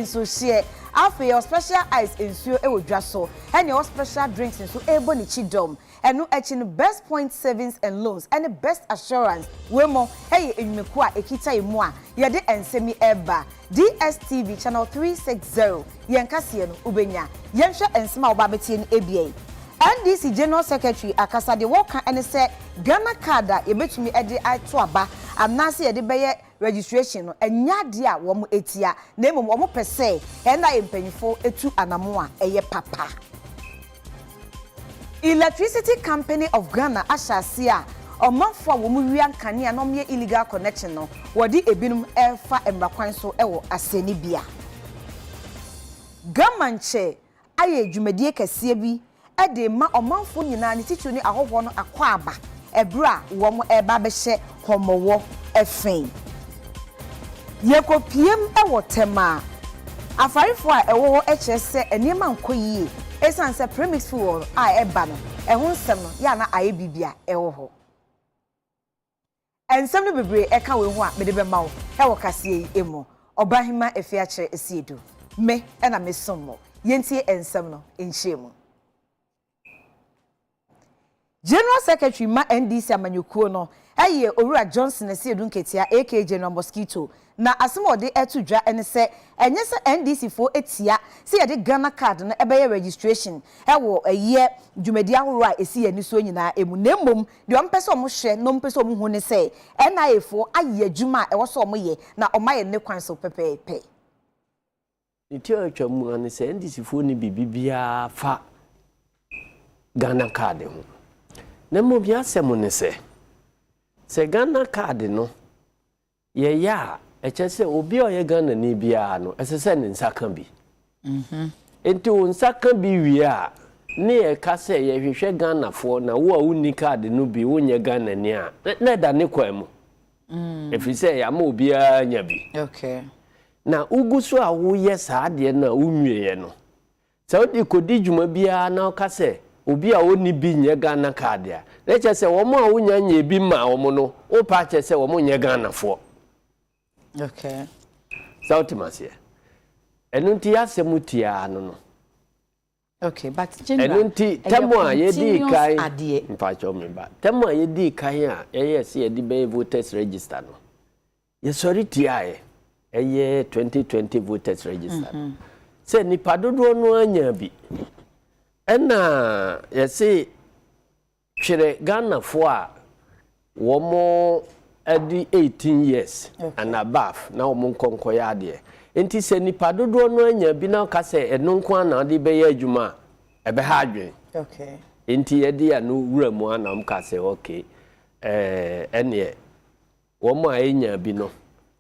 So share after your special ice in so e wodwa so and your special drinks in so ebo ni chidom and no the best point savings and loans and the best assurance we mo hey enyimeku a ekita emu a ye de ensemi eba DSTV channel 360 yen kase no ubenya yen hwe ensema oba betie ni ebia NDC General Secretary akasa de woka ene se Ghana card a yebetumi ede ato aba anase ye de beye registration no enya de a wo mo etia na emom wo mo pese ena empanyifo etu anamo a eye papa. Electricity Company of Ghana ashase a omanfo a wo mo wian kane a no me illegal connection no wodi ebinum efa embrakwan so ewo aseni bia. Gamanche aye dwumadie kase bi ede ma omanfo nyina ne titu ni ahoho no akwa aba ebra wo mo eba be hye homowo efen yekopiem ewo tema afarifo a ewo echese enema nkoyie esanse premix fuel a eba no eho nsem no ya na aye bibia ewo ho ensem no bebre eka we ho a mede be mawo ewo kase emo obahima efiache esiedu me na mesommo yentie ensem no enhyemu. General Secretary ma NDC amanyukuo no eye Owura Johnson esiedu nketia AK General Mosquito na asemode etudwa ene se enye se NDC fo etia se ye de Ghana card no ebeye registration ewo eye dwumadi ahoro a esi yani so nyina emu nemmom de ompese omo hwe no mpese omo hu ne se NIA fo aye adwuma ewo so omo ye na omaye ne kwan so pepepe nti atwa mu ane se NDC fo ni bibia fa Ghana card ho na mo bia asem ne se Ghana card no ye ya echese obi o ye Ghana ni bia no esese ne nsaka bi enti o nsaka bi wi a ne ye ka se ye hwehwe Ghana fo na wo a uni card no bi wonye Ghana ni a na da ne kwa mu efise ya ma obi a nya bi okay na uguso a wo ye saa de na unwie ye no se odi kodi dwuma bia na o ka se obi a oni bi nye Ghana card a na chese wo mo a wonya nya bi ma wo mo no o pa chese wo mo nye Ghana fo okay Sautimase enunti asemutia no okay but general enunti temo a yedi kai mpacho memba temo a yedi kai a yes yedi be voters register no ye sorry tiae eye 2020 voters register se ni padodo no anya bi ena yesi hwere Ghana fo a wo mo adi 18 years and above na omo nkonko ya ade enti se nipa dodo no anya bi na ka se eno nko na ade be ya adwuma ebe ha adwen okay enti ye dia no wura mu ana ka se okay ene wo mo anya bi no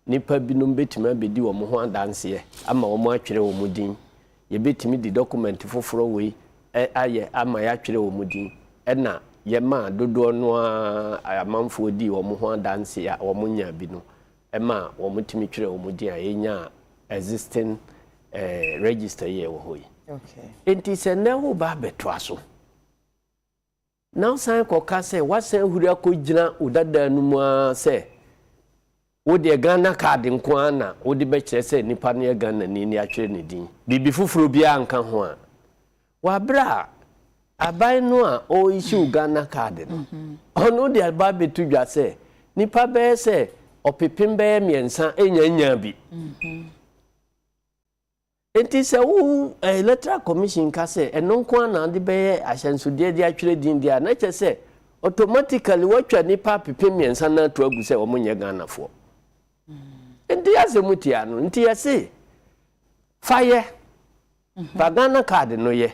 nipa bi no betima bedi wo mo ho adanse ama wo mo atwere wo mo din ye betimi di document foforo we aye ama ya atwere wo mo din ena yema dodo no amanfo di wo mo ho adanse ya wo mo nya bi no ema wo mo timi twere wo mo di a yenya existing register ye wo hoyi okay enti se na wo ba beto aso now san ko ka se wasan huri akogina udada no mu a se wo de Ghana card nko ana wo de be kire se nipa no ye Ghana ni atwere ne din bibi fufuro bia nka ho a wa bra abai no a o issue Ghana card no ono de alba betu dwa se nipa be se opepem be miensa enya bi enti se wo electoral commission ka se eno nko na de be ahyansude de atwere din dia na che se automatically watwa nipa pepem miensa na to agu se wo monye Ghana fo enti asemutia no enti yase fire Ghana card no ye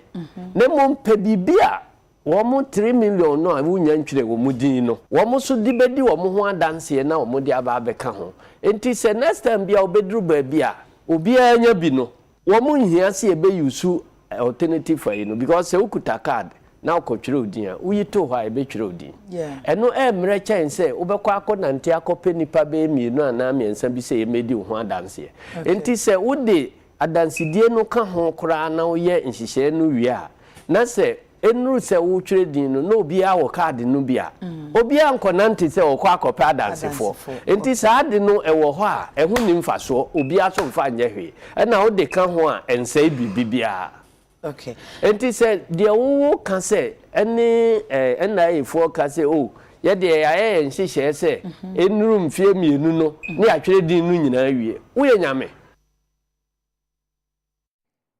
na mo pe bibia wo mo 3 million no a wunya ntwere wo mo din no wo mo so di bedi wo mo ho adanse na wo mo di aba abeka ho enti se next time bia obedru ba bia obi anya bi no wo mo nhia se ebe yusu alternative for you no because se ukuta card na okotwere odin a uyi to ho a ebe twere odin eno emre chen se obekọ akonante akọpe nipa be mienu ana miensa bi se yemedi wo ho adanse enti se wo de adansidie no ka ho kura na wo ye nhihye no wi a na se enuru se wo twere din no obi a wo card no bia obi a nkonante se wo kwa akọpa adansefo enti saa de no ewo ho a ehu ni mfaso obi a so mfa anye hwe na wo de ka ho a ensa bibia okay enti se de wo ka se ene na efo ka se o ye de ya nhihye se enuru mfie mienu no ne atwere din no nyina wie wo ye nyame.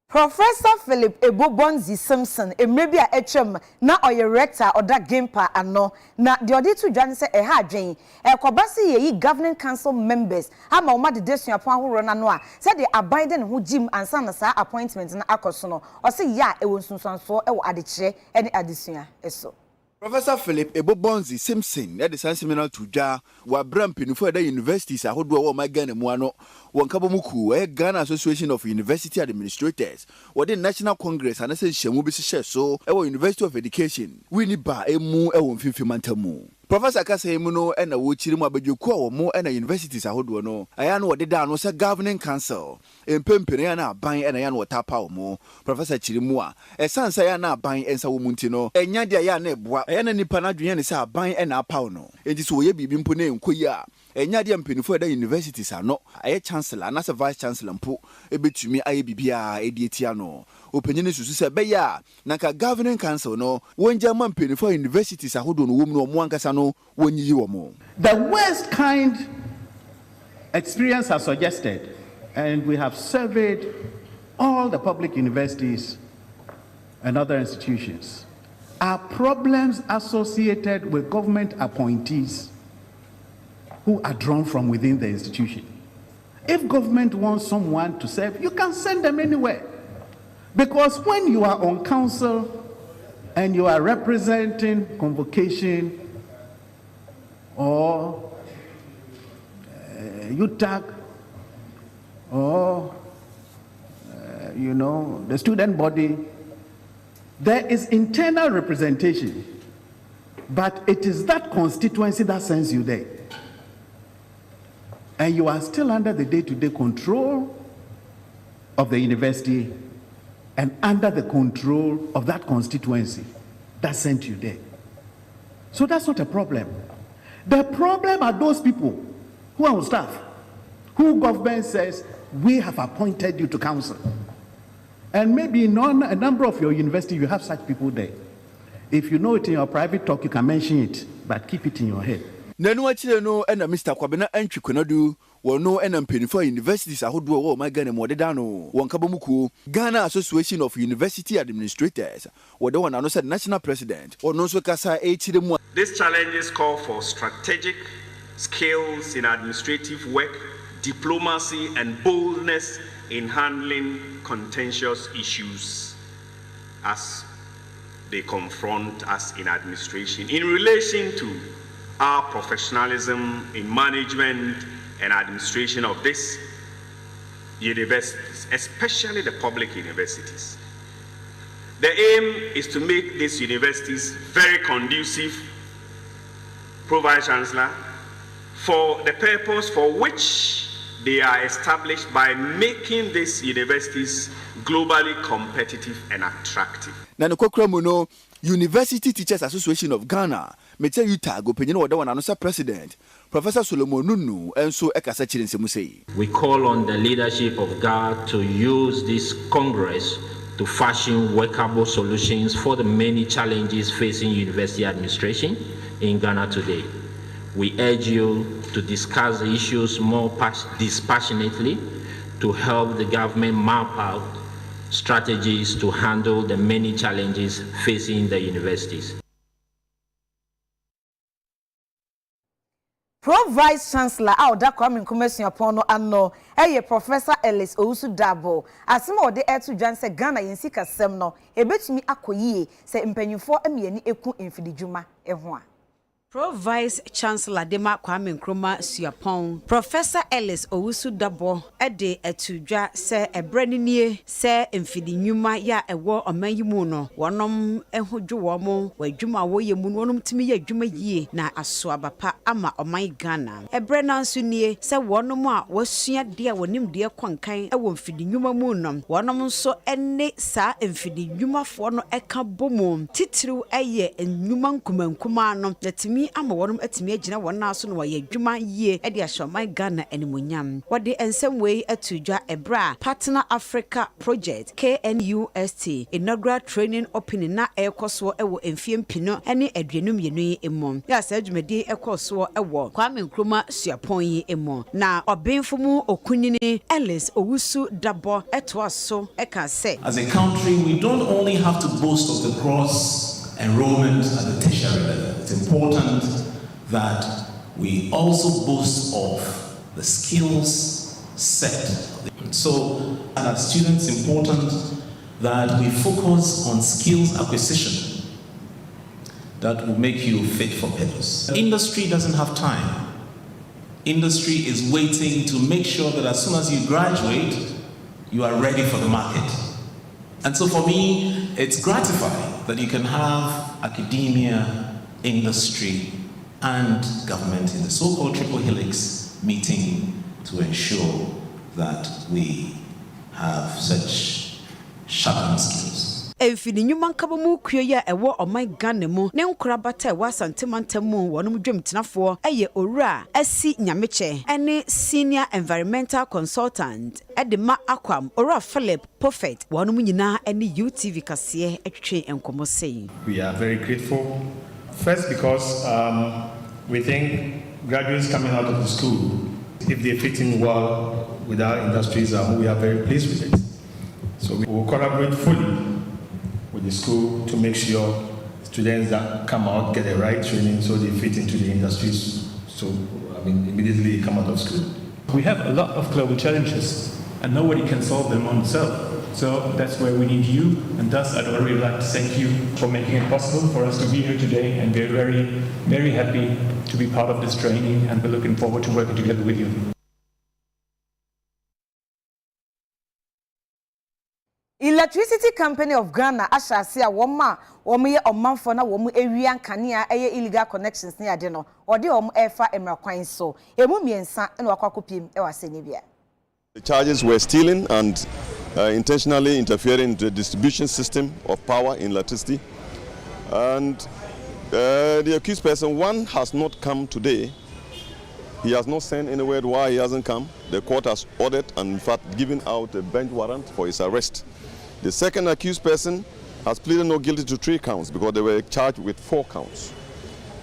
Professor Philip Ebobonzi Simpson emrebi a etwem na oye rector oda Gimpa ano na de odi to dwan se e ha adwen e kobase ye governing council members ama oma de desuapon ahoro na no a se de abide ne ho jim ansa na sa appointment na akoso no o se ya e wonsunsanso e wo adekire e ne adesua eso. Professor Philip Ebobonzi Simpson at the San Seminal Tuja were bramping for the universities. I would do my Ghana Muano, Wankabamuku, a Ghana Association of University Administrators, or the National Congress, and I said, Shamubi so, our University of Education. We need ba a mu a 150 mantamu. Professor Kasemuno and a Wuchirima Bajuko or more and a universities I would know. I know what the down was a governing council. In Pimperiana buying and I know what tapa more. Professor Chirimua, a son sayana buying and Sawumuntino, and Yadia Yanebwa, and any Panadrian is a buying and a pauno. It is way be Bimpune and Kuya. And Yadiam Pinfo universities are not a chancellor, and as a vice chancellor, and put a bit to me, IBBA, Edietiano. Opinion is to say, Beya, Naka governing council, no, when German Pinfo universities are holding woman or Mwankasano, when you or more. The worst kind experience has suggested, and we have surveyed all the public universities and other institutions, are problems associated with government appointees who are drawn from within the institution. If government wants someone to serve, you can send them anywhere. Because when you are on council and you are representing convocation or UTAC or the student body, there is internal representation, but it is that constituency that sends you there. And you are still under the day-to-day control of the university and under the control of that constituency that sent you there. So that's not a problem. The problem are those people who are on staff, who government says, we have appointed you to council. And maybe in a number of your university, you have such people there. If you know it in your private talk, you can mention it, but keep it in your head. Nanu achire no na Mr. Kwabena Antwikonadu wono na mpenifa universities ahodo wo magane modeda no wonkabomuku Ghana Association of University Administrators wode wona no said national president ono so kasa echire mu. These challenges call for strategic skills in administrative work, diplomacy and boldness in handling contentious issues as they confront us in administration in relation to our professionalism in management and administration of these universities, especially the public universities. The aim is to make these universities very conducive, Pro-Vice Chancellor, for the purpose for which they are established by making these universities globally competitive and attractive. Nanokokramuno University Teachers Association of Ghana, Mete Utah, opinion order one another president, Professor Solomon Nunu, and so Ekasa Chirinsemusei. We call on the leadership of God to use this Congress to fashion workable solutions for the many challenges facing university administration in Ghana today. We urge you to discuss the issues more dispassionately to help the government map out strategies to handle the many challenges facing the universities. Pro-Vice Chancellor Auda Kwame Nkrumah upon no anno Professor Ellis Owusu Dabo asema ode etu dwan se Ghana yensi kasem no ebetumi akoyie se mpanyufo amiani eku mfidijuma eho a Pro Vice Chancellor Dema Kwame Nkrumah Suapon, Professor Ellis Owusu Dabo, Ede Etudwa se Ebraninie se Mfidi Nyuma ya ewo omanyimu no, wonom ehodwo womo, wadwuma wo ye mu wonom timi ya adwuma yie na asoabapa ama oman Ghana. Ebrana nso nie se wonom a wasua de a wonim de kwankan ewo Mfidi Nyuma mu no, wonom nso ene sa Mfidi Nyumafo no eka bomu titiriw eye enyuma nkumankuma no natimi ama wonum atimi agina wona so no waye adwuma yie e de ahyoman Ghana animonyam wode ensem wei atudwa ebra Partner Africa Project KNUST inaugural training opening na ekoso ewo emfiem pino ene aduanum yenu emo ya sa adwumadi ekoso ewo Kwame Nkrumah Suapon yi emo na obenfumu okunyini Ellis Owusu Dabo etoaso eka se as a country we don't only have to boast of the gross enrollment at the tertiary level. It's important that we also boast of the skills set. So, as students, it's important that we focus on skills acquisition that will make you fit for purpose. Industry doesn't have time. Industry is waiting to make sure that as soon as you graduate, you are ready for the market. And so for me, it's gratifying that you can have academia, industry, and government in the so-called triple helix meeting to ensure that we have such sharpened skills. Emfini nyuma nkabomu kuyo ya ewo oman Ghana mu ne nkura bata ewa santemantamu wonum dwemtenafo eye owura asi nyameche ene senior environmental consultant edema akwam owura Philip Prophet wonum nyina ene UTV kase etwetwe enkomo sei. We are very grateful, first because we think graduates coming out of the school, if they fit in well with our industries, we are very pleased with it. So we will collaborate fully with the school to make sure students that come out get the right training so they fit into the industries. So, immediately come out of school. We have a lot of global challenges and nobody can solve them on itself. So that's where we need you. And thus, I'd already like to thank you for making it possible for us to be here today. And we're very, very happy to be part of this training. And we're looking forward to working together with you. Electricity Company of Ghana ashasi a woma ye omanfo na womu ewia kanea eye illegal connections ne ade no ode omu efa emra kwan so emu miensa na wakakopiem e waseni bia. The charges were stealing and intentionally interfering in the distribution system of power in electricity. And the accused person, one, has not come today. He has not sent any word why he hasn't come. The court has ordered and in fact given out a bench warrant for his arrest. The second accused person has pleaded not guilty to 3 counts because they were charged with 4 counts.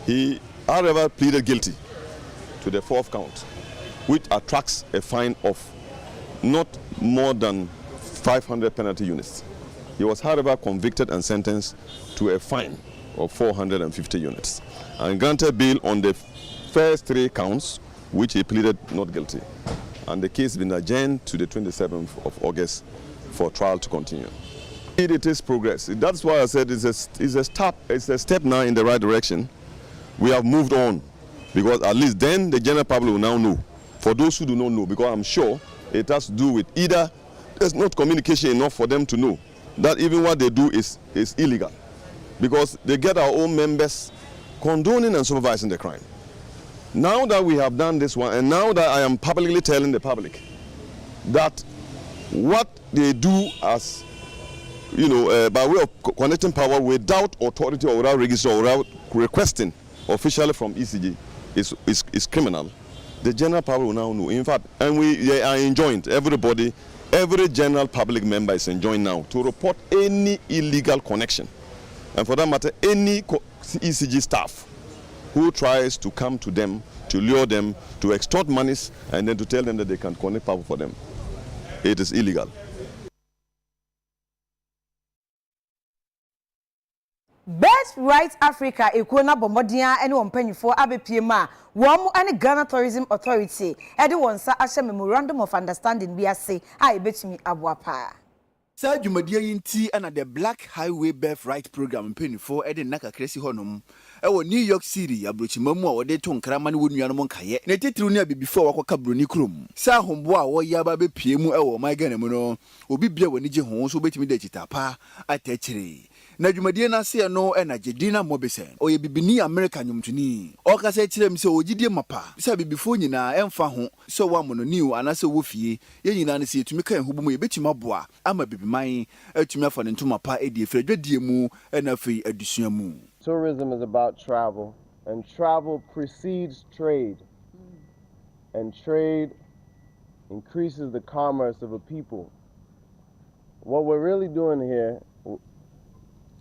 He, however, pleaded guilty to the 4th count, which attracts a fine of not more than 500 penalty units. He was, however, convicted and sentenced to a fine of 450 units and granted bail on the first 3 counts, which he pleaded not guilty. And the case has been adjourned to the 27th of August for trial to continue. It is progress. That's why I said it's a step now in the right direction. We have moved on because at least then the general public will now know. For those who do not know, because I'm sure it has to do with either there's not communication enough for them to know that even what they do is illegal, because they get our own members condoning and supervising the crime. Now that we have done this one, and now that I am publicly telling the public that what they do as, by way of connecting power without authority or without register or without requesting officially from ECG is criminal, the general public will now know. In fact, and they are enjoined, everybody, every general public member is enjoined now to report any illegal connection. And for that matter, any ECG staff who tries to come to them, to lure them, to extort monies, and then to tell them that they can connect power for them. It is illegal. Best Right Africa ekona bombodia ene wompanyifo abepiem wo ane Ghana Tourism Authority ede wonsa ahye memorandum of understanding bi ase a ebetumi aboapa. Sa dwumadie yi nti ana the Black Highway Birthright Program mpenifo ede naka kresi honom ewo New York City abrochimamu a wode to nkrama ne wonuanom nkaye na titiri ne abibifo wakwaka broni krom sa hombo a wo ya ba bepie mu ewo magana mu no obi bia wani gye ho so betimi de chitapa atachire na dwumadie na se no na Jedina Mobesen oye bibini America nyumtuni o kasa chire mi se ogidie mapa se abibifo nyina emfa ho so wa mono niu anase wo fie ye nyina ne se etumi kan hubumu ye betima boa ama bibiman etumi afa ne ntoma pa edi efradwadie mu na afei adusua mu. Tourism is about travel, and travel precedes trade, and trade increases the commerce of a people. What we're really doing here,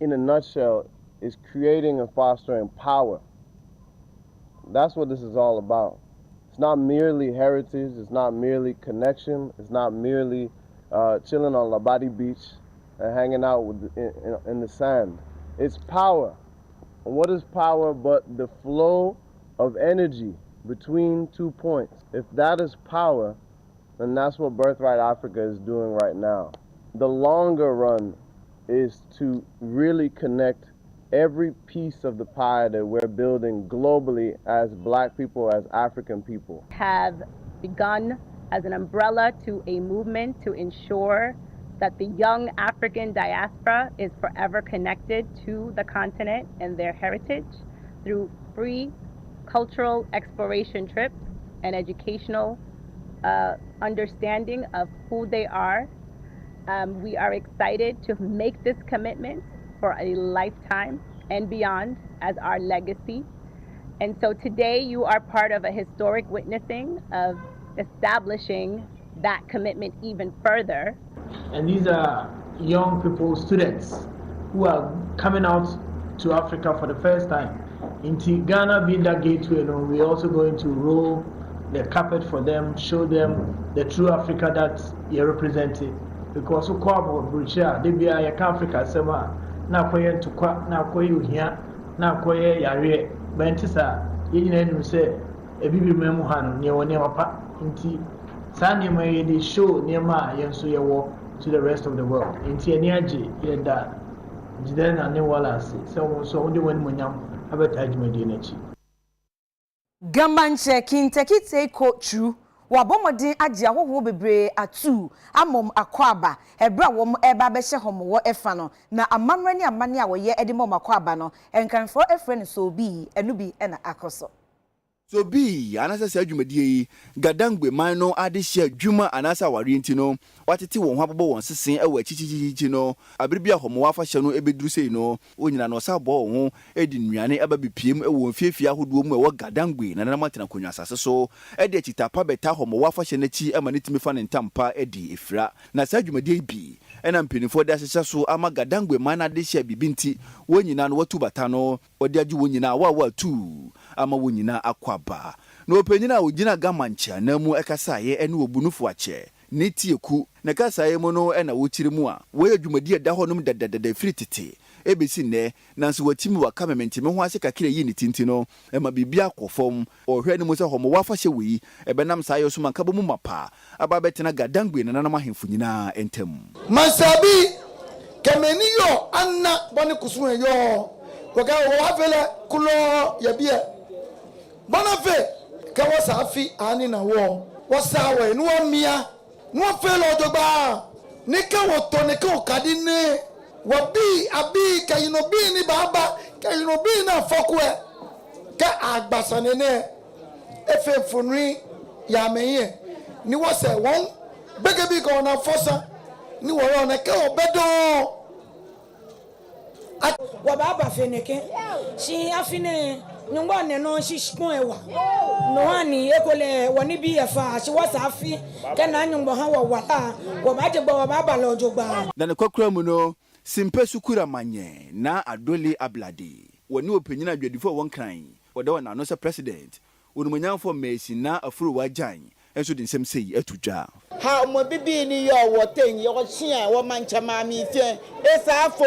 in a nutshell, is creating and fostering power. That's what this is all about. It's not merely heritage, it's not merely connection, it's not merely chilling on Labadi Beach and hanging out in the sand. It's power. And what is power but the flow of energy between 2 points? If that is power, then that's what Birthright Africa is doing right now. The longer run is to really connect every piece of the pie that we're building globally as Black people, as African people. Have begun as an umbrella to a movement to ensure that the young African diaspora is forever connected to the continent and their heritage through free cultural exploration trips and educational understanding of who they are. We are excited to make this commitment for a lifetime and beyond as our legacy. And so today you are part of a historic witnessing of establishing that commitment even further. And these are young people, students, who are coming out to Africa for the first time. In Ghana being that gateway, we're also going to roll the carpet for them, show them the true Africa that you're representing. Because we call Brucha, they be a Africa, Sama, now Koya to Qua, now Koyu here, now Koya Yare, Bentisa, you say, a baby memohan, near one never pa, inti. Sunday may they show near my Yansuya walk to the rest of the world. In Tianiaji, Yeda, Jiden and Newalasi, so only when Munyam have a tajma dinechi. Gamanche Kintekite ko true. Wabomodin agye ahoho bebre atu amom akwaba ebra wom eba be hye homo wo efa no na amamrani amane a wo ye edimom akwaba no enkanfo efre ne so bi enu bi na akoso. So bi anasa sa adwumadie yi gadangbe man no ade hye adwuma anasa ware nti no watete won ho abobo won sesen ewa chichichichi no abirbia homo wafa hye no ebeduru sei no onyina no sa bo ho edi nnuane eba bepiem ewo mfiefia hodo mu ewo gadangbe na namatena konwa asase so ede chitapa beta homo wafa hye na chi ama netimi fa ne ntampa edi efira na sa adwumadie bi ena mpenifo de asesa so ama gadangbe man ade hye bibinti wonyina no watu bata no ode aju wonyina wa tu ama wonyina akwa ba no penyina ogina gamancha na mu ekasaye ene obunufu ache netieku na kasaye mu no ena wochiri mu a wo adwumadi da honum dadadada fritete ebesi ne nanso watimi wa kamementi me ho ase kakira yi ne tinti no ema bibia akofom ohwe ne mu se homo wafa hye wi ebenam sayo so manka bomu mapa aba betena gadangbe na nanam ahemfu nyina entem mansabi kameniyo anna bone kusun yo waga wo afele kulo yabia bonafe ka wasafi ani na wo wasawe nu amia nu afele odogba ni ka woto ni ka okadi ne wabi abi ka yinobi ni baba ka yinobi na fokwe ka agbasane ne efe funri ya meye ni wose won begebi ko na fosa ni woro na ka obedo wababa feneke shi afine nyungwa neno shishkun ewa no ani ekole woni bi efa shi wasafi kana nyungwa ha wala wabaje gba wababa lojogba na ne kwakura mu no simpe sukura manye na adole ablade woni openyina adwadifo won kran wode wona no se president onumanyamfo mesi na afuru wajan enso din sem sei atudwa ha mo bibi ni yo woten yo hia wo mancha ma mi fie esafo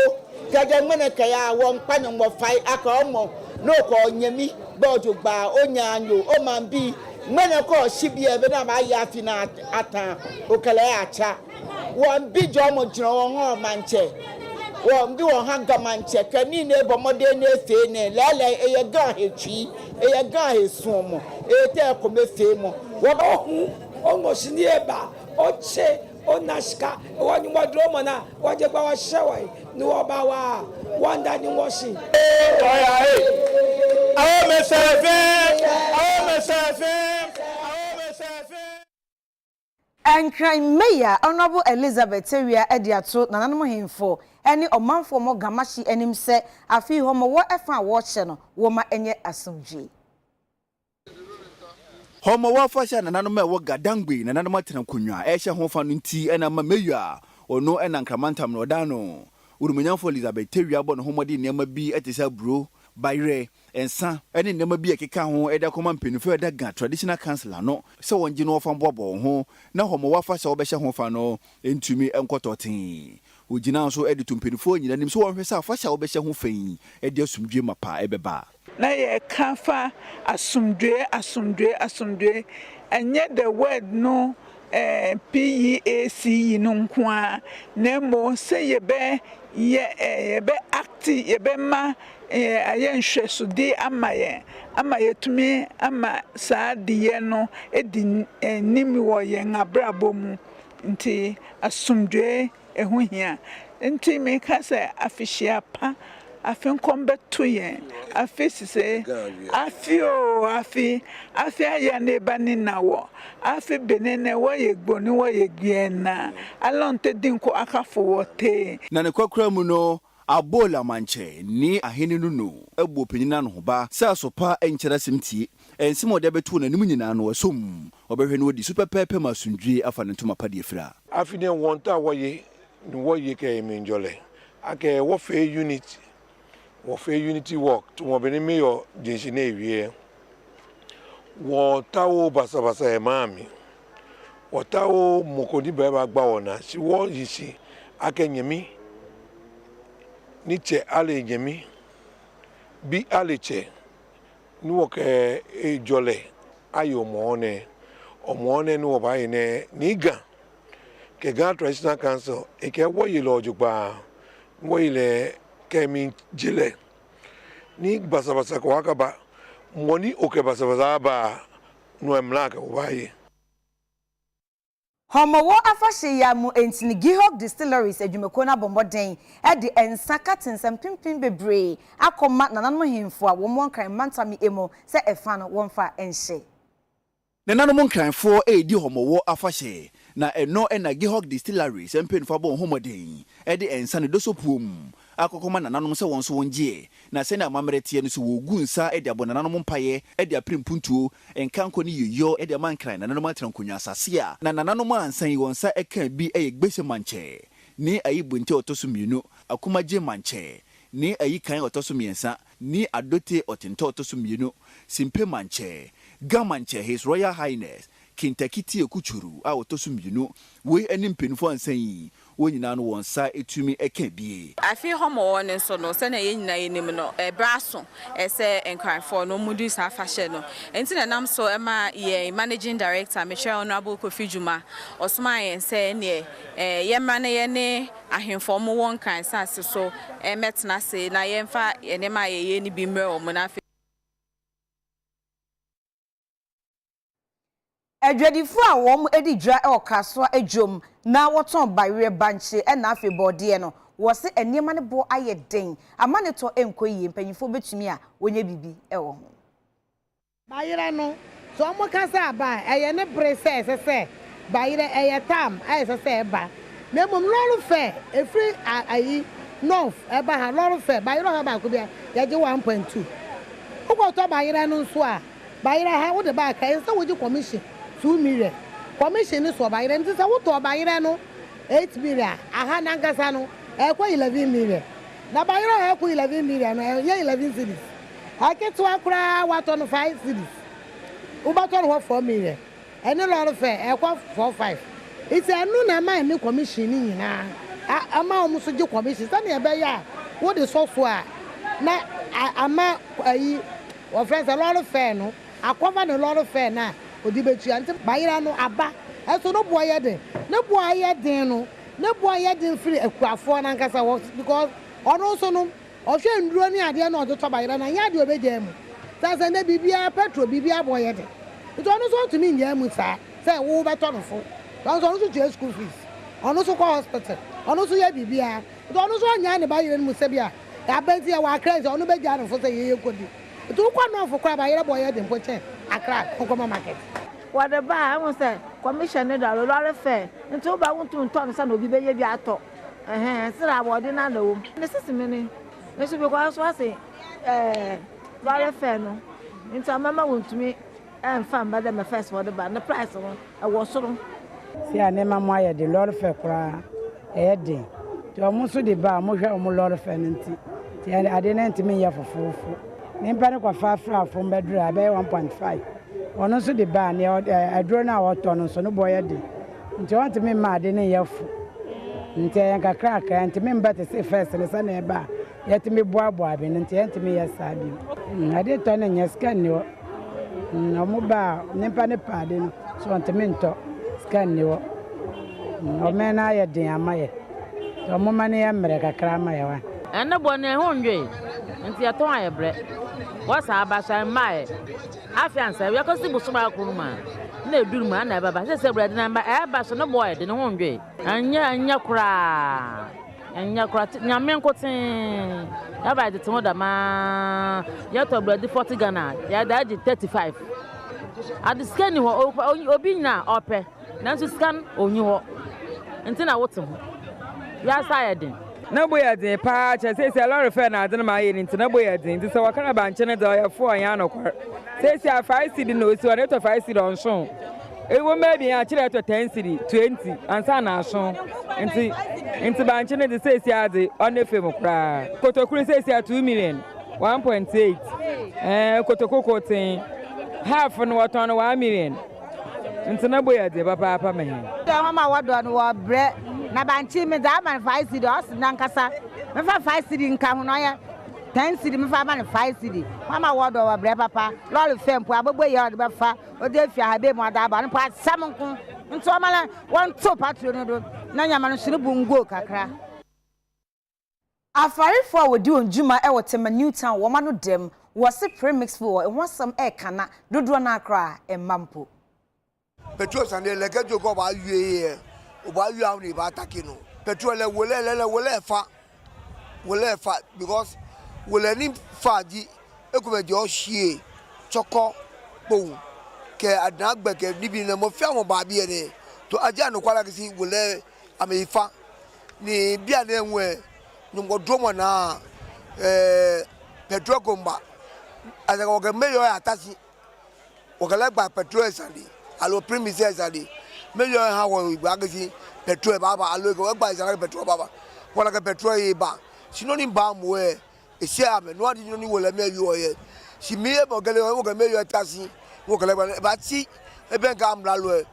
kaja mene kaya wo mpanyo mo fai aka omo no ko nyami bojogba onyanyo o mambi mene ko shibie be na ma ya fi na ata okele acha One big jomo jino manche. One do a hanga manche. Can you never modern thing? Lala a guy a tree, a guy is sumo, a telco famo. What almost nearby. Oche, Onashka, one more dromana, what you go shower, no about one that you washing. And crime mayor Honorable Elizabeth Teria Ediato Nanamo Himfo any omanfo mo gamashi enim se afi homo wo efa wo che wo ma enye asomdwe Homo wa fasha na nanoma wo gadangbe na nanoma tena kunwa ehye ho fa no nti ena ma meya ono ena nkramantam no dano urumunyamfo Elizabeth Teria bo no homodi nema bi etisa bro bayre ensa ene nema bi ekeka ho eda koma mpenufo eda ga traditional councilor no se wonje no fa mbobo ho na homo wa fasha wo behye ho fa no entumi enkototen ojina so edi tumpenufo nyina nim so wonhwe sa fasha wo behye ho fan edi asumdwe mapa ebeba na ye kafa asumdwe enye the word no PEAC no nkoa nemo se yebe acti yebe ma aye nhwesude amaye tumi ama saadiye no edi nimi wo ye ngabrabo mu nti asumdwe ehuhia nti me ka se afishia pa afin kombetu yen afisi se afi aya neba ni nawo afi benene wo yegboni wo yegbiena alonte dinko akafo wote na ne kwakura mu no abola manche ni ahene no ebu opanyina no hoba sa sopa enkyera simtie ensimo de betu na nim nyina no wasom obehwe no di super pepe masundwe afa ne ntoma pade efira afi ne wonta wo ye ke menjole ake wo fe unit wo fe unity work to mo beni me yo jinsi na ewie wo tawo basabasa e mami wo tawo mokodi beba gba wona si wo yisi ake nyemi ni che ale nyemi bi ale che ni wo ke ejole ayo omone ni wo ba ine ni ga ke ga traditional council e ke wo yi lo jugba wo ile kemi jile ni basabasa ko akaba moni oke basabasa ba no emlaka obaye homo wo afahye ya mu entini Gihog Distilleries adwumeko na bomboden e de ensaka tensam pimpin bebre akoma nananmo hemfo a wo mo kan mantami emo se efa no wonfa enhye nananmo nkranfo edi homo wo afahye na eno ena Gihog Distilleries empenfo bo homoden e de ensa ne dosopuom akokoma nananom se won so wongie na se na mamretie no so wogunsa e de abonananom mpaye e de aprempuntuo enkanko ne yoyo e de mankran nananom atrankonwa asase a na nananom ansan wonsa e kan bi e gbese manche ni ayi bunte otoso mienu akumaje manche ni ayi kan otoso miensa ni adote otento otoso mienu simpe manche gamanche His Royal Highness Kintakiti Ekuchuru a otoso mienu we anim penfo ansan yi wonyina no wonsa etumi eka bie afi homo won so no se na ye nyina yenim no braso ese enkranfo no mudi sa fashe no enti na nam so ema ye managing director Michelle Honorable Kofi Juma osoma ye se ne ye mra ne ye ne ahemfo mo won kan sase so metna se na ye mfa ye ne ma ye ni bi mre o mo na Edwedifu a wom edidra e okaso adwom na woton bayre banche e na afi bode no wo se eniema ne bo aye den amaneto enkoyi mpanyifo betumi a wonye bibi e wo ho bayre no so mo kasa ba eye ne brese se bayre eye tam se ba na mom lolu fe efri ayi north e ba ha lolu fe bayre ha ba ko bia ye je 1.2 ugo bayre no nso a bayre ha wo de ba kai se wo ji commission 2 million commission is over here nti say wo to bayire no 8 million aha nangasa no e kwa 11 million na bayire e kwa 11 million no ye 11 cities aketo akura wato no 5 cities u ba to no 4 million ene lo fe e kwa 45 iti anu na man ni commission ni nyina ama o muso ji commission say na e be ya wo de so a na ama ayi wo friends a lot of fair no akova no lot of fair na odibetu ante bayira no aba eso no boye den na boye den no ne boy ye din free ekuafo na nkasa wo because ono so no ohwe nduro ni ade na ojo to bayira na ya de obeje mu sasa ne bibia petrol bibia boy ye de it ono so to me nya mu sa say wo beto no fo don so to school fees ono so ko hospital ono so ye bibia it ono so nya ne bayira mu se bia ya benti ya wa crazy ono beja no fo say ye kodi to kwa no fo kwa bayira boy ye de mpoche akra kokoma market what the bar, I was say, commissioner, a lot of fair, and so I want to turn some of you, baby. I thought, so I wouldn't know. This is a minute. This is because I say, lot of fair, no. And so Mamma went to me and found by them a first for the band, the price of I was so. See, I never mind the lot of fair cry, Eddie. To almost the bar, more lot of fair, and I didn't to me here for 4. Nempanic of 5 from bedroom, I bear 1.5. Ono so de ba ne adro na woto no so no boy de nti want me ma de ne yefo nti yan kakra kakra nti me mbate se first ne sa na e ba yet me boaboa bi nti yet me yesa bi ade to na nya scan ne wo no mo ba ne pa ne pa de no so want me nto scan ne wo o me na ye den amaye to mo ma ne ya mre kakra amaye wa ene bo ne ho ndwe nti ya to aye bre wasa abasa mai afiansa we ko sibu suma kuruma na eduru ma na baba se bread na ba e ba so no boy de ne ho ndwe anya kura nyame nkotin ya ba de to da ma ya to bread 40 Ghana ya da 35 adi scan ho obi na ope na so scan onyi ho nti na wote ho ya sa ya din na boya din pa che se lorry fair na adin ma ye nti na boya din nti se wakara ba nche ne da ya fo anya no kwar se a 5 cedi no si one to 5 cedi on so e wo ma bi a kire to 10 cedi 20 ansa na so nti ba nche ne de se ade on efe mo kra kotokuru se 2 million 1.8 kotokoko tin half no waton 1 million nti na boya din papa me he da mama wado no wa bre na banchi me da man 5 cedi os na nkasa me fa 5 cedi nka ho no ya 10 cedi me fa man 5 cedi mama wado wa bre papa lol fempo abobo ye od be fa o de fi habe mo da ba no pa samnko nto mala won to patro no do na nyama no sunu bungo kakra afarifo a wodi onjuma e wotema Newtown wo ma no dem wo se premix for e wonsam e kana dodo na akra e mampo petrol sande leke jogo ba yue o ba yue awni ba takino petrol le wole fa because wole ni faji ekube jo hie choko pou ke adagbe ke nibi na mo fia mo ba bi ene to aja no kwala kisi wole ameifa ni bia na enwe nyumgo dromo na petrol komba aza ko ke meyo atasi o kala gba petrol sande alo premises ali meyo ha wo igba gesi petrol baba alo ko gba isara petrol baba wala ka petrol e ba sinoni ba mo e se ame no adi ni wala meyo ye si miye mo gele wo ga meyo tasi wo kala ba ti e ben ka amla lo e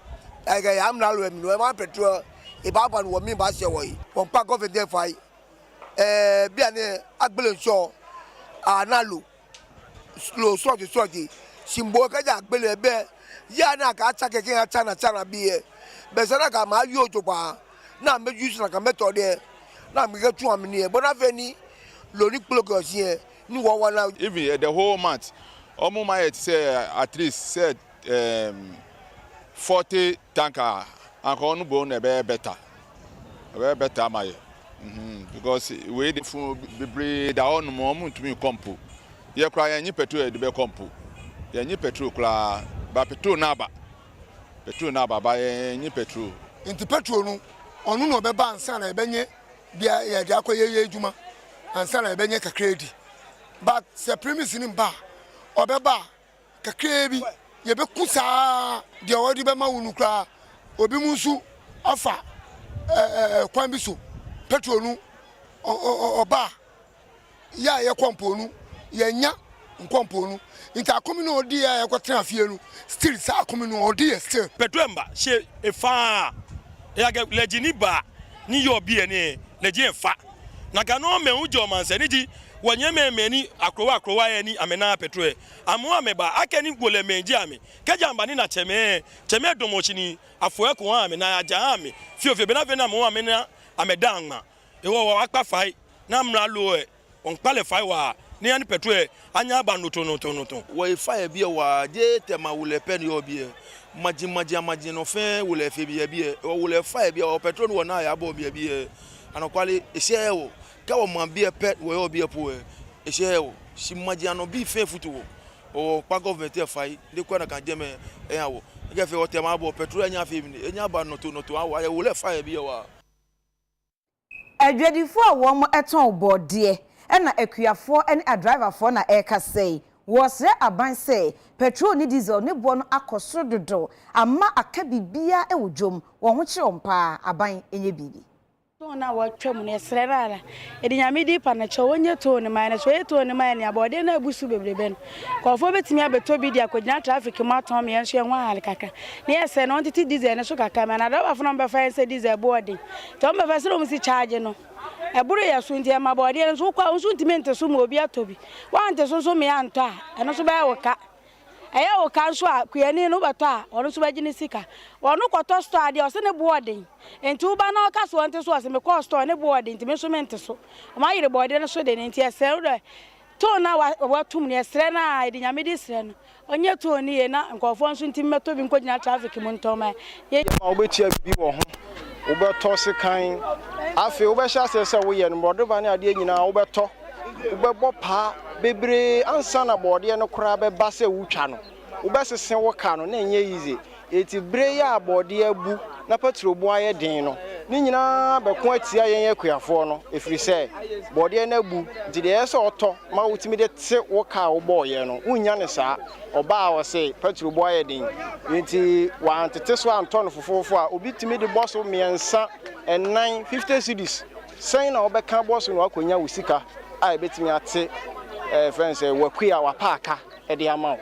ga ya amla lo mi no ma petrol e baba no mi ba se wo yi won pa go fe dey fai bia ne agbele nso analo slow so simbo ka ja agbele be ya na ka atake ke chana biye besana ka ma yo jopa na me use na ka method na me get tu amni e bona feni lori plugos here ni wo wana even the whole month omo my say at least said 40 tanker and on bo na be better my because we the be da on mo to me compo ye kra ya nyi petrol de be compo ya nyi petrol kra ba petrol na ba ba nyi petrol inti petrol no onu no be ba ansa na ebenye bia ya de akoye ejuma ansa na ebenye kakredi but se premise ni ba obeba kakrebi ye be kusa de odi be ma wunu kra obi munsu afa kwan bi so petrol no oba ya ye komponu ye nya nkompo no nti akomi no odi ya kwatra afie no still sa akomi no odi ya still petrol mba she efa ya ga legini ba ni yo bi ene legi efa na ga no me ujo manse ni ji wanye me ni akrowa ya ni amena petrol amu ameba akeni gole menji ame keja mba ni na cheme domochi ni afo eko ame na aja ame fio be na ve na mo amena amedangma e wo akpa fai na mra lo e on pale fai wa ni ani petrol anya ba no to wo fai bia wa je tema wule pen yo bia maji no fe wule fe bia wule fai bia o petrol wo na ya bo bia anokwale ehye wo ka wo ma bia pet wo yo bia po ehye wo si maji ano bi fe futu wo o pa government e fai de kwa na kan jeme wo ge fe o tema bo petrol anya fe mi anya ba no to awo ya wule fai bia wa adwadifo a wo mo eton bode na akuafo ne a driverfo na eka sei wosre aban sei petrol ni diesel ni bo no akoso dodo ama aka bibia e wodwom wo ho chirompa aban enye bibi to na watwam ne srerara edinyame di pa na che wonye to ne man na so to ne man ya bode na abusu bebreben kofo betimi abeto bi di akogina traffic ma ton me enso enwa hal kaka ne ese no ntiti diesel ne so kaka me na da fo no be fa ense diesel bode to me fa sro msi charge no eburu ya so nti ma bode ne so kwa so ntimi nte so mo obi atobi wa nte so me anto a eno so ba woka eya wo kan so a kuyani no bato a ono so bagine sika ono kwoto store ade o se ne boarding enti wo ba na o ka so ante so ase me ko store ne boarding enti me so mente so o ma yire boarding ne so de enti ese do to na wa tum ne esre na edi nyame di sre no onye to ni ye na nkofo nso enti meto bi nko gina traffic mu ntoma ye ma obetia bi wo ho wo beto se kan afi wo be sha se wo ye no bodo ba ne ade nyina wo beto wo bebo pa bebre ansa na bode no kura be ba se wutwa no wo be sesen wo ka no na enye easy eti bre ya bode abu na petrol bu aye den no ni nyina be ko atia yen akuafo no efiri se bode na abu nti de ese oto ma wutimi de te wo ka wo boye no unya ne sa oba wo se petrol bu aye den nti wa antete so anto no fofofo a obi timi de boso miensa en 950 cedis sen na obeka boso no akonya wusika a betimi ate friends wakuya wa parka e de ama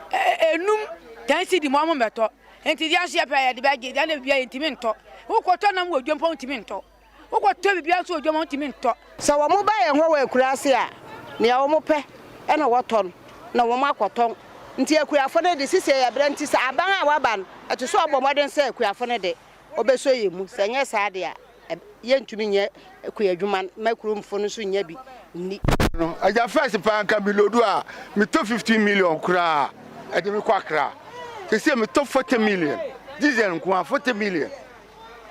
enum dan si di mo beto enti dia so ya de bagi dia na bia ntimi nto wo kwoto na mo odwom ntimi nto wo kwoto bibia so odwom ntimi nto so wo mo ba ye ho wa akurase a ne ya wo mo pe e na woton na wo mo akoton nti akuafo ne de sisi ya bra nti sa aban a waban eto so obomoden sa akuafo ne de obeso yemu senye sa de a ye ntumi nye akuadwuma makurumfo no so nya bi ni no aja first panka bilodu a mi to 15 million kura e de mi kwakra se se mi to 40 million diesel nko 40 million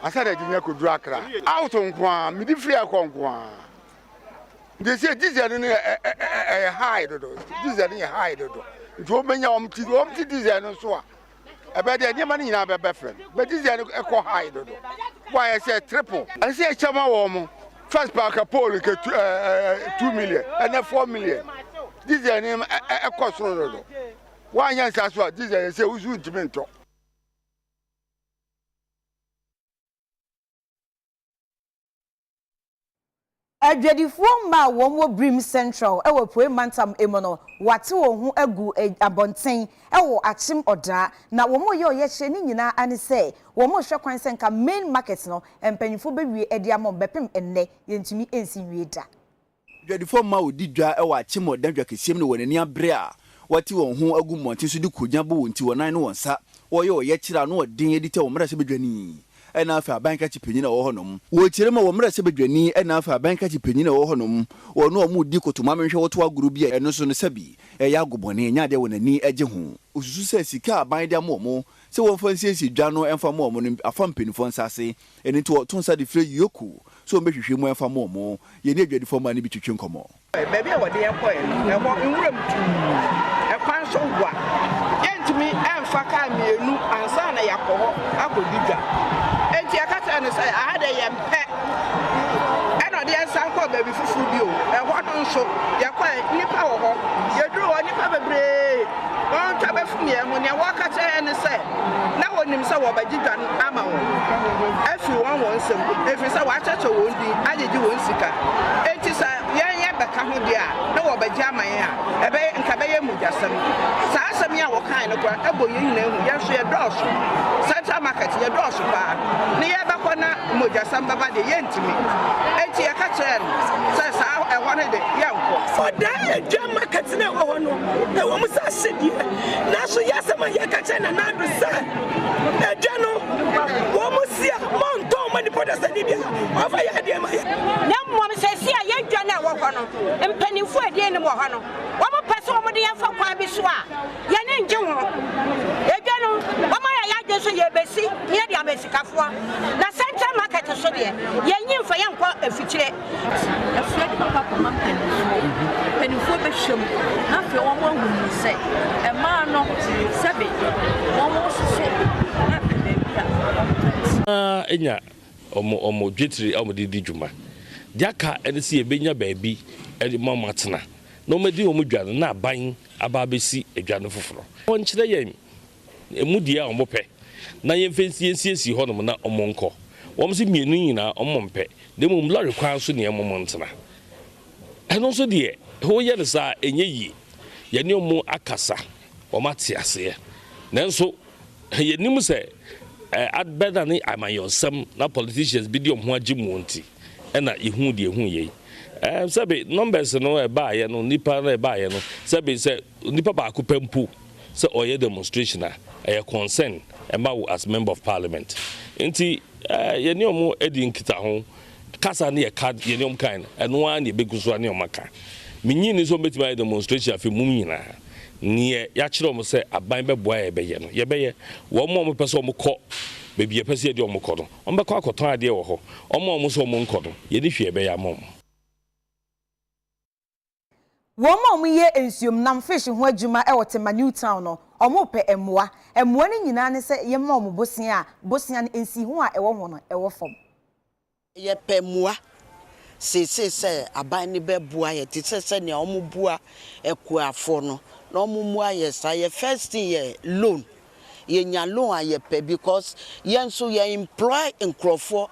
asada de mi akodu akra auto nko mi di free akonko de se diesel no high dodo diesel no high dodo nto menya omti diesel no so a ebe de nyema ni nyina be friend but diesel no eko high dodo why say triple and say chama wo mo first park a pole ke 2 million and 4 million this is name e cost no one yan sa so this is say uzu ntimento adwadifo ma wo Brim Central e wo Poe Mantam emono wate wo hu agu abonten e wo achim oda na wo mo ye oyehye ni nyina ane se wo mo hwe kwan senka main market no empanyifo bewie edi amom bepem enne yentumi ensi wieda adwadifo ma odi dwa e wo achim oda dwa kesiem no wonani abre a wate wo hu agu monten so di konya bo wonti wonan no wonsa wo ye oyechira no odin edite wo mra se bedwani ena afa banka chipanyina wo honom wo kirema wo mra se bedwani ena afa banka chipanyina wo honom wo no mu di kotuma menhwe wo to aguru bia eno so no sabi e ya gobone nya de wonani agye ho osusu se sika aban de amomo se wo fansiesi dwa no emfa momo no afa mpenifo nsase eni to tonsa de fre yoku so mbehwehwe mu emfa momo ye ne adwadifo ma ne bi twetwe nkomo baby e wode enkoe e wo nwuram tu e kwan so gwa yentimi emfa ka mienu ansa na yakoho akodidwa enti akata ne say ade yempe eno de ensanko baby fufu bio e ho no nso yakwa nipa wo ho yeduru wo nipa bebre on tabe fumi e mu ne wakata ne say na wonim say wo bagidwa ama wo afi won won sem efi say wa chacho won di ajeji won sika enti say yen beka ho dia na wo bagi aman a ebe nka be ye mujasem saa asem ya wo kan no kwa ebo ye nyina hu ya so ye doso central market ye doso pa ne ye be kona mujasem baba de ye ntimi enti ye ka chen say saa e ho ne de ye nko for that ye market na wo no e wo mu sa sedie na so ya asem ye ka chen na do sa e dwa no wo mu sia monto mani what does the Libya? Over your idea, my Nam says, see, I ain't done that work on and penny for a day in the Mohano. What a person with the for Quabiswa? Yan ain't June. Again, Mama, I just say, Bessie, near the Abesicafua. The Santa Market of Sodia. Yan for young part of future. A flag of Papa penny for the show. Not your one woman say, a man of Sabi, almost enya omo dwetri omo didi dwuma diaka ene se ebenya baabi e mama tena no medi omo dwane na aban ababesi edwane foforo won kire yen emudi a omo pe na yemfensi honom na omo nko wom se mienu nyina omo mpe de mum lori kwan so ne omo ntena eno so de ho ye ne sa enye yi ye ne omo akasa omo atiase nanso ye nim se at better than I my some na politicians be the ho agimunti na ihu de hu ye sabe numbers no e ba ye no nipa na e ba ye no sabe say nipa ba ko pampu say oye demonstration a concern emma as member of parliament enti ye ne omo edi nkita ho kasa na ye card ye ne om kind eno an ye beguso na omaka minyi ni so metima demonstration afi mum nyina nie ya kire omo se aban beboa ye beye no ye beye wo mo pese omo kọ bebi pese de omo kọ no omo bekọ akoton ade wo ho omo so omo nkọ no ye ni hwe beye amom wo mo ye ensuom nam fish ho adwuma e wote ma new town no omo pe emoa ni nyina ne se ye mo bosia ne ensi ho a ewo ho no ewo fom ye pe moa se aban ni beboa ye ti se ne omo bua ekuafo no no mumwa yes I first year loan ye nya loan ayepe because yen so ye employ nkrofo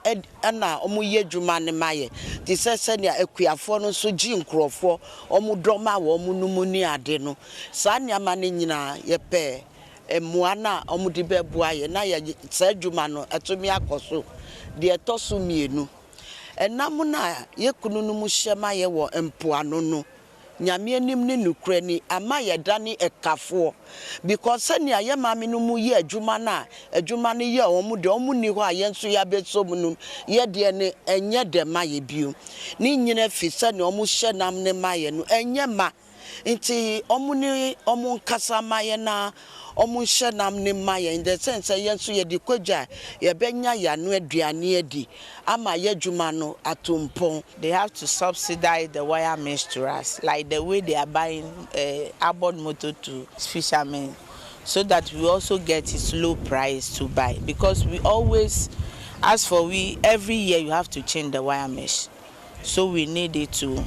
na omo ye dwuma ne maye ti se ne akuafo no so gi nkrofo omo doma wo omo numu ni ade no sa ne ama ne nyina ye pe emua na omo di beboa ye na ye sa dwuma no atomi akoso de etoso mienu enam na ye kunu no mu hyema ye wo empoano no nyame anim ne nukure ni ama ye dane ekafo because sani aye maame no mu ye adwuma na adwuma ne ye omu de omu ni ho aye nso ya beso mu no ye de ne enye de maye bio ni nyina fi sani omu hye nam ne maye no enye ma nti omu ni omu nkasa maye na omu hye nam ne maye in the sense ye nso ye de kwadwa ye benya ya no aduane adi ama ye adwuma no atompon. They have to subsidize the wire mesh to us like the way they are buying outboard motor to fishermen so that we also get its low price to buy because we always as for every year you have to change the wire mesh so we need it to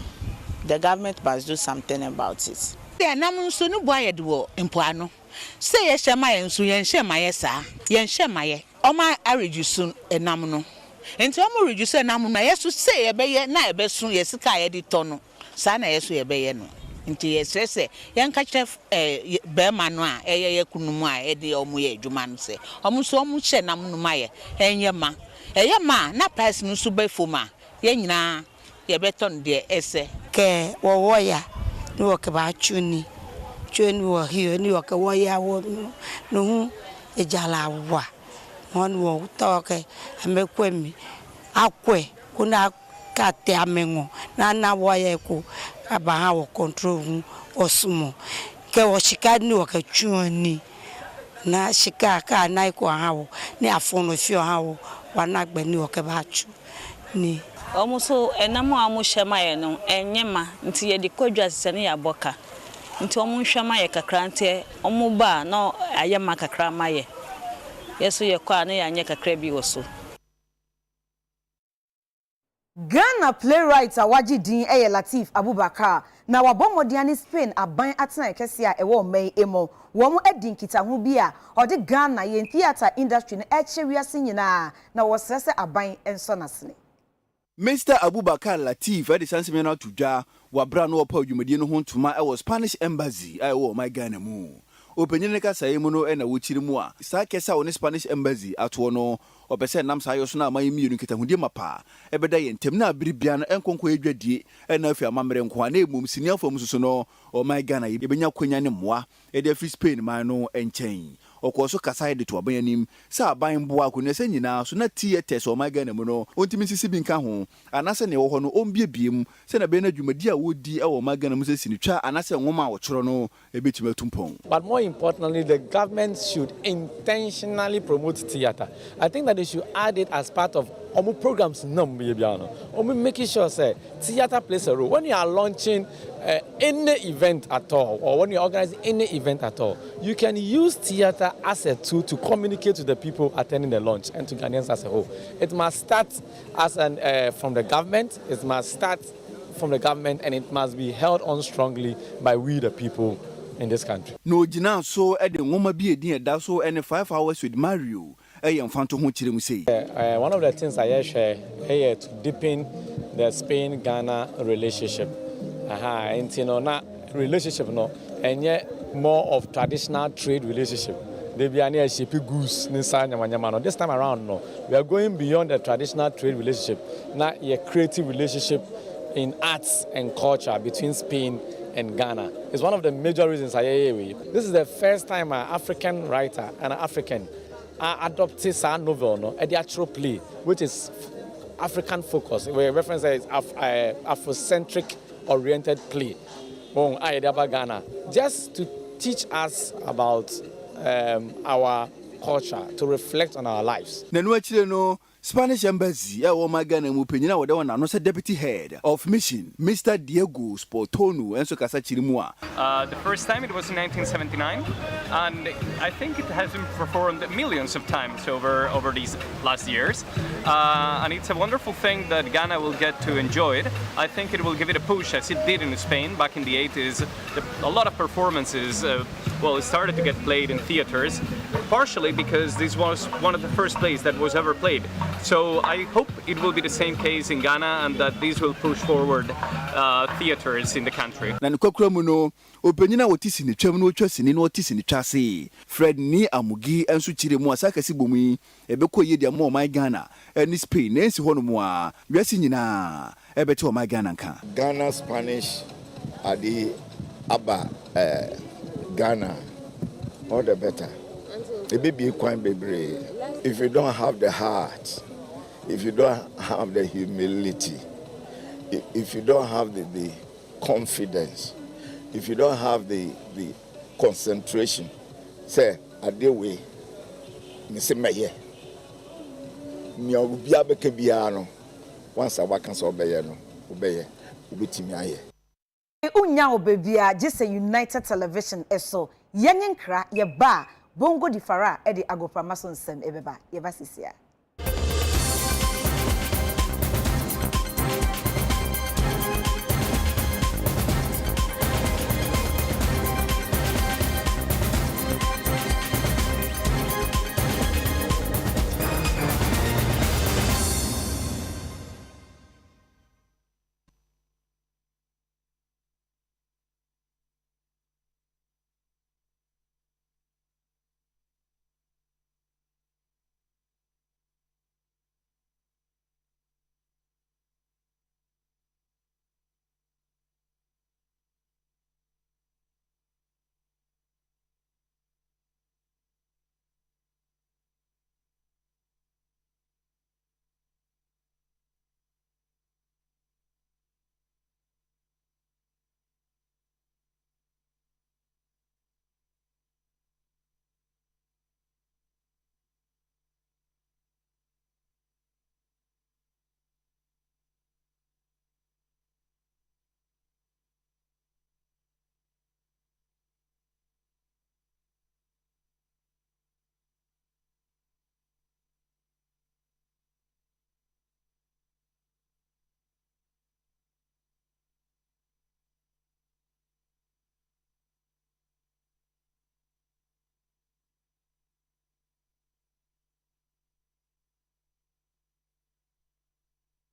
the government must do something about it. They are not so no boy do empoano. Say yes, my and so yen share my sa yen share my oma reduce enam no enti omo reduce enam no yeso say e be na e be so yesika ye di tono sa na yeso ye be ye no enti yes say yen ka kire be ma no a ye kunumu a e de omo ye adwuma no say omo so omo hye nam no ma ye enye ma na price no so be foma ye nyina ye beton de ese ke wo ya ni wo ke ba chuni wo hiyo ni wo ke wo ya wo no ejala wa won wo to ke amekwemi akwe kuna kate amengo na wo ya ku aba ha wo control osumo ke wo shika ni wo ke chuni na shika ka na iko ha wo ni afono fio ha wo wana gbe ni wo ke ba chu ni omuso enamo amuhwema ye no enyema nti ye de kwadwa sene ya boka nti omunhwema ye kakra nti omuba no ayema kakra maye yeso ye kwa na ya anye kakra bi woso. Ghana playwright awaji din eye Latif Abubakar na wabomodiani Spain aban atena ekese a ewo mai emo wo mo edin kitahu bi a ode Ghana ye theater industry na echewiase nyina na wo sese aban enso nasene. Mr. Abubakar Latif at the Sansimena Tuja, Wabra no Paul Jumedian Huntuma, I was Spanish embassy, I wore my Ghana moo. Openyaneka Saimono and a Wichimua, Sakesa on the Spanish embassy at Wono, or Percent Namsayosna, my immune Kitamudimapa, every day in Temna Bribian and Conquer Di, and if your mamma and Quane Mum Senior for Musuno, or my Ghana, Ibenya Quinyanimoa, a free Spain, Mano and Chain. okoso kasa de to aban anim sa aban boa ko ne se nyina so na theaters o maga na mu no ontimi sisi bi nka ho anase ne wo ho no ombie se na be na dwumadi a wodi e wo maga na mu se sinitwa anase nwoma a wo choro no ebetima tumpon. But more importantly, the government should intentionally promote theater. I think that they should add it as part of our programs. Making sure say theater plays a role when you are launching any event at all, or when you are organizing any event at all. You can use theater as a tool to communicate to the people attending the launch and to Ghanaians as a whole. It must start as from the government. It must start from the government, and it must be held on strongly by we the people in this country. No jina so e de nwoma bi edin eda so and 5 hours with Mario e yemfanto ho kire mu sei. One of the things I share is to deepen the Spain-Ghana relationship. And you know, na relationship no enye more of traditional trade relationship. They be near shipping goods inside Nyamanyama. This time around no, we are going beyond the traditional trade relationship. Now a creative relationship in arts and culture between Spain and Ghana. It's one of the major reasons I hear. This is the first time an African writer and an African adopted a novel, no, a theatrical play, which is African focus. We reference as Afrocentric oriented play. Ghana, just to teach us about our culture, to reflect on our lives. Spanish embassy e wo magana mu penyina wo de wona no se deputy head of mission Mr. Diego Sportono enso kasa chirimu a. The first time it was in 1979, and I think it has been performed millions of times over these last years, and it's a wonderful thing that Ghana will get to enjoy it. I think it will give it a push as it did in Spain back in the 80s. A lot of performances it started to get played in theaters, partially because this was one of the first plays that was ever played. So I hope it will be the same case in Ghana, and that this will push forward theaters in the country. Na nkokura mu no openyina wotisi ne twam no otwa sini no otisi ne twase Fred ni amugi enso chire mu asaka si bomu ebekọ yedi am my Ghana ni Spain na ensi hono mu a wiase nyina ebete o my Ghana nka. Ghana Spanish adi aba Ghana all the better. The baby quite bebre. If you don't have the heart, if you don't have the humility, if you don't have the confidence, if you don't have the concentration, say a day way, Miss Maye, Mia Becabiano, once I work and so obey, Ubitimiaye. Unya obebia just a United Television eso yenyenkra ye ba bongo di fara e di agopramason sem ebeba ye basisia.